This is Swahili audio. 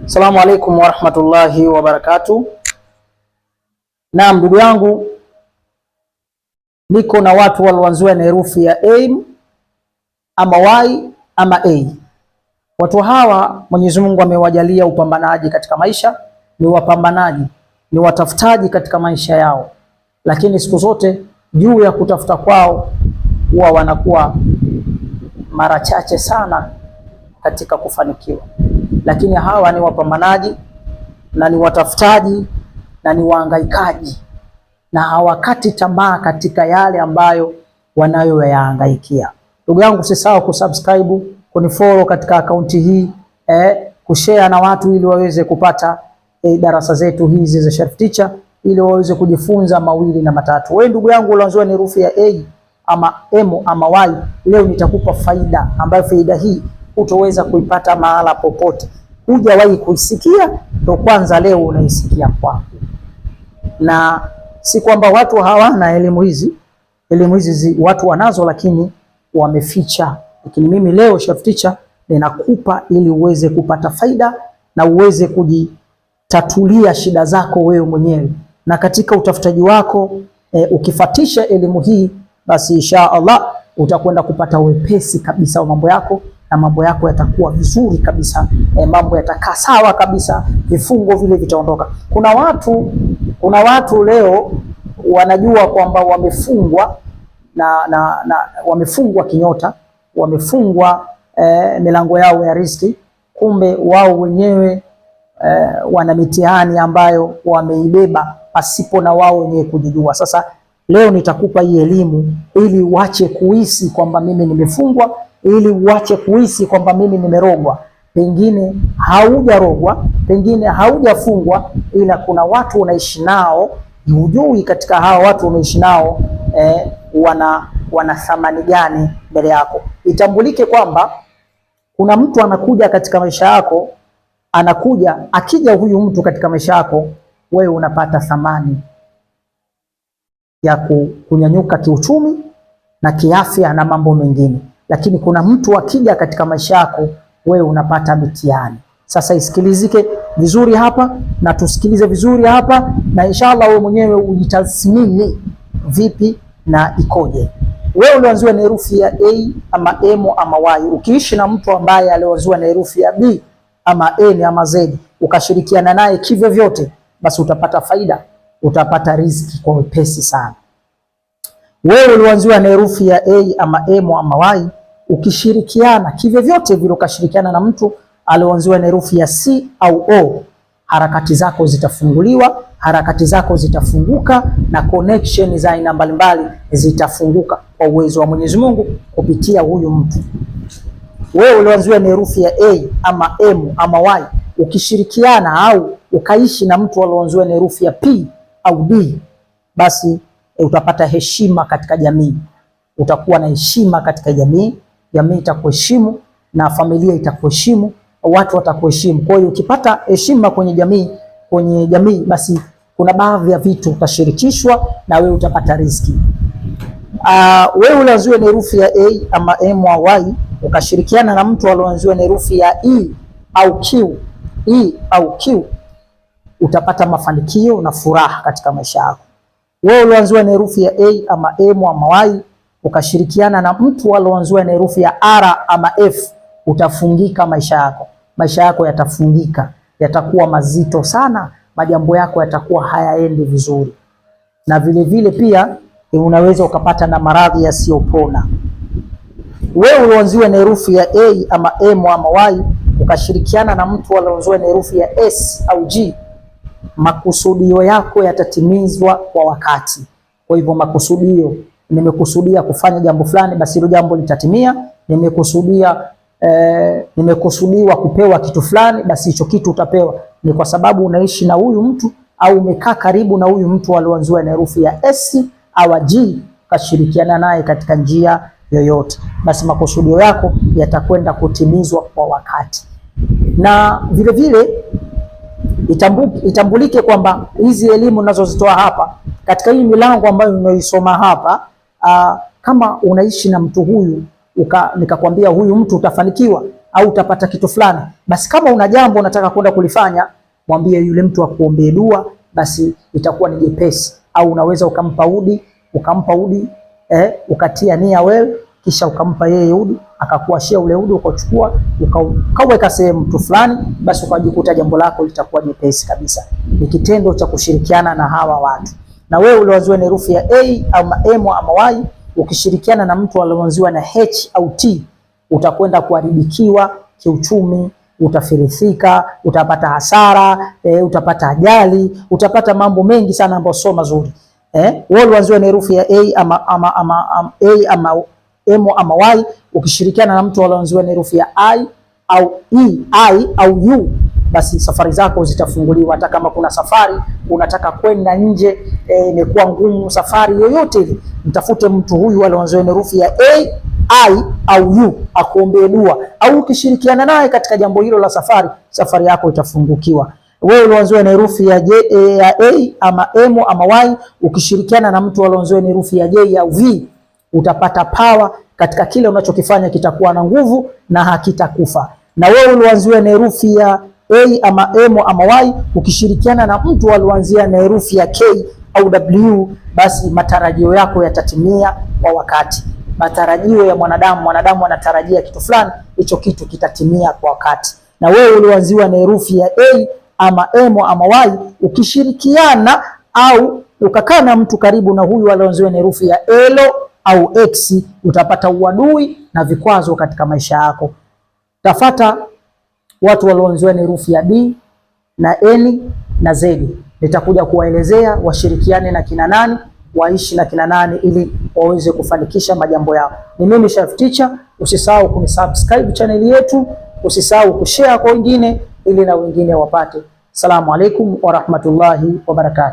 Assalamu alaikum warahmatullahi wabarakatuh. Naam, ndugu yangu, niko na watu walioanziwa na herufi ya A ama Y ama A. Watu hawa Mwenyezi Mungu amewajalia upambanaji katika maisha, ni wapambanaji, ni watafutaji katika maisha yao, lakini siku zote juu ya kutafuta kwao huwa wanakuwa mara chache sana katika kufanikiwa. Lakini hawa ni wapambanaji na ni watafutaji na ni wahangaikaji, na hawakati tamaa katika yale ambayo wanayoyahangaikia. Ndugu yangu, usisahau kusubscribe, kunifollow katika akaunti hii, kushare na watu ili waweze kupata darasa zetu hizi za Sharif Teacher, ili waweze kujifunza mawili na matatu. Wewe ndugu yangu ulianzwa na herufi ya A ama M ama Y, leo nitakupa faida ambayo faida hii utaweza kuipata mahala popote. Hujawahi kuisikia, ndo kwanza leo unaisikia kwangu. Na si kwamba watu hawana elimu hizi, elimu hizi watu wanazo, lakini wameficha. Lakini mimi leo Sharif Teacher ninakupa ili uweze kupata faida na uweze kujitatulia shida zako wewe mwenyewe. Na katika utafutaji wako ukifatisha elimu hii, basi insha Allah utakwenda kupata wepesi kabisa wa mambo yako, na mambo yako yatakuwa vizuri kabisa, mambo yatakaa sawa kabisa, vifungo vile vitaondoka. Kuna watu leo wanajua kwamba wamefungwa na wamefungwa kinyota, wamefungwa milango yao ya riziki, kumbe wao wenyewe wana mitihani ambayo wameibeba pasipo na wao wenyewe kujijua. Sasa leo nitakupa hii elimu ili uache kuhisi kwamba mimi nimefungwa, ili uache kuhisi kwamba mimi nimerogwa. Pengine haujarogwa, pengine haujafungwa, ila kuna watu unaishi nao, hujui katika hawa watu unaishi nao wana thamani gani mbele yako. Itambulike kwamba kuna mtu anakuja katika maisha yako, akija huyu mtu katika maisha yako, wewe unapata thamani ya kunyanyuka kiuchumi na kiafya na mambo mengine. Lakini kuna mtu akija katika maisha yako, wewe unapata mitihani. Sasa isikilizike vizuri hapa na tusikilize vizuri hapa, na inshallah wewe mwenyewe ujitathmini vipi na ikoje. Wewe ulioanziwa na herufi ya A ama M ama Y, ukiishi na mtu ambaye alioanziwa na herufi ya B ama N ama Z, ukashirikiana naye kivyo vyote, basi utapata faida, utapata riziki kwa wepesi sana. Wewe ulioanziwa na herufi ya A ama M ama Y, ukishirikiana kivyo vyote vile, ukashirikiana na mtu alioanziwa na herufi ya C au O, harakati zako zitafunguliwa, harakati zako zitafunguka, na connection za aina mbalimbali zitafunguka kwa uwezo wa Mwenyezi Mungu kupitia huyu mtu. Wewe ulioanziwa na herufi ya A ama M ama Y, ukishirikiana au ukaishi na mtu alioanziwa na herufi ya P au D, basi utapata heshima katika jamii. Utakuwa na heshima katika jamii, jamii itakuheshimu na familia itakuheshimu, watu watakuheshimu. Kwa hiyo ukipata heshima kwenye jamii, basi kuna baadhi ya vitu utashirikishwa na wewe utapata riziki. Wewe ulioanziwa na herufi ya A ama M au Y, ukashirikiana na mtu alioanziwa na herufi ya E au Q, utapata mafanikio na furaha katika maisha yako. Wewe ulioanziwa na herufi ya A ama M ama Y, ukashirikiana na mtu alioanziwa na herufi ya R ama F, utafungika maisha yako. Maisha yako yatafungika, yatakuwa mazito sana, majambo yako yatakuwa hayaendi vizuri, na vile vile pia unaweza ukapata na maradhi yasiyopona. Wewe ulioanziwa na herufi ya A ama M ama Y, ukashirikiana na mtu alioanziwa na herufi ya S au G, makusudio yako yatatimizwa kwa wakati. Kwa hivyo makusudio, nimekusudia kufanya jambo fulani, basi hilo jambo litatimia. Nimekusudiwa kupewa kitu fulani, basi hicho kitu utapewa. Ni kwa sababu unaishi na huyu mtu au umekaa karibu na huyu mtu alioanziwa na herufi ya S au G, kashirikiana naye katika njia yoyote, basi makusudio yako yatakwenda kutimizwa kwa wakati. Na vile vile itambulike kwamba hizi elimu ninazozitoa hapa katika hii milango ambayo unaisoma hapa, kama unaishi na mtu huyu nikakwambia huyu mtu utafanikiwa, au utapata kitu fulani, basi kama una jambo unataka kwenda kulifanya, mwambie yule mtu akuombee dua, basi itakuwa ni jepesi. Au unaweza ukampa udi, ukatia nia wewe, kisha ukampa yeye udi, akakuashia ule udi, ukachukua ukaweka sehemu mtu fulani, basi ukajikuta jambo lako litakuwa jepesi kabisa. Ni kitendo cha kushirikiana na hawa watu. Na wewe ulioanziwa na herufi ya A ama M ama Y, ukishirikiana na mtu alioanziwa na H au T, utakwenda kuharibikiwa kiuchumi, utafirithika, utapata hasara, utapata ajali, utapata mambo mengi sana ambayo sio mazuri. Wewe ulioanziwa na herufi ya A ama M ama Y, ukishirikiana na mtu alioanziwa na herufi ya I au U, basi safari zako zitafunguliwa. Hata kama kuna safari unataka kwenda nje, imekuwa ngumu, safari yoyote ile, mtafute mtu huyu alioanziwa na herufi ya A, I au U akuombee dua, au ukishirikiana naye katika jambo hilo la safari yako itafungukiwa. Wewe ulioanziwa na herufi ya A ama M ama Y, ukishirikiana na mtu alioanziwa na herufi ya J au V, utapata power katika kile unachokifanya, kitakuwa na nguvu na hakitakufa. Na wewe ulioanziwa na herufi ya A ama M ama Y, ukishirikiana na mtu alioanzia na herufi ya K au W, basi matarajio yako yatatimia kwa wakati. Matarajio ya mwanadamu anatarajia kitu fulani, hicho kitu kitatimia kwa wakati. Na wewe ulioanziwa na herufi ya A ama M ama Y, ukishirikiana au ukakaa na mtu karibu na huyu alioanziwa na herufi ya L au X, utapata uadui na vikwazo katika maisha yako. Tafata watu walioanziwa na herufi ya D na N na Z. Nitakuja kuwaelezea washirikiane na kina nani, waishi na kina nani, ili waweze kufanikisha majambo yao. Ni mimi Shariff Teacher. Usisahau kunisubscribe channel yetu, usisahau kushare kwa wengine, ili na wengine wapate. Assalamu alaikum wa rahmatullahi wa barakatuh.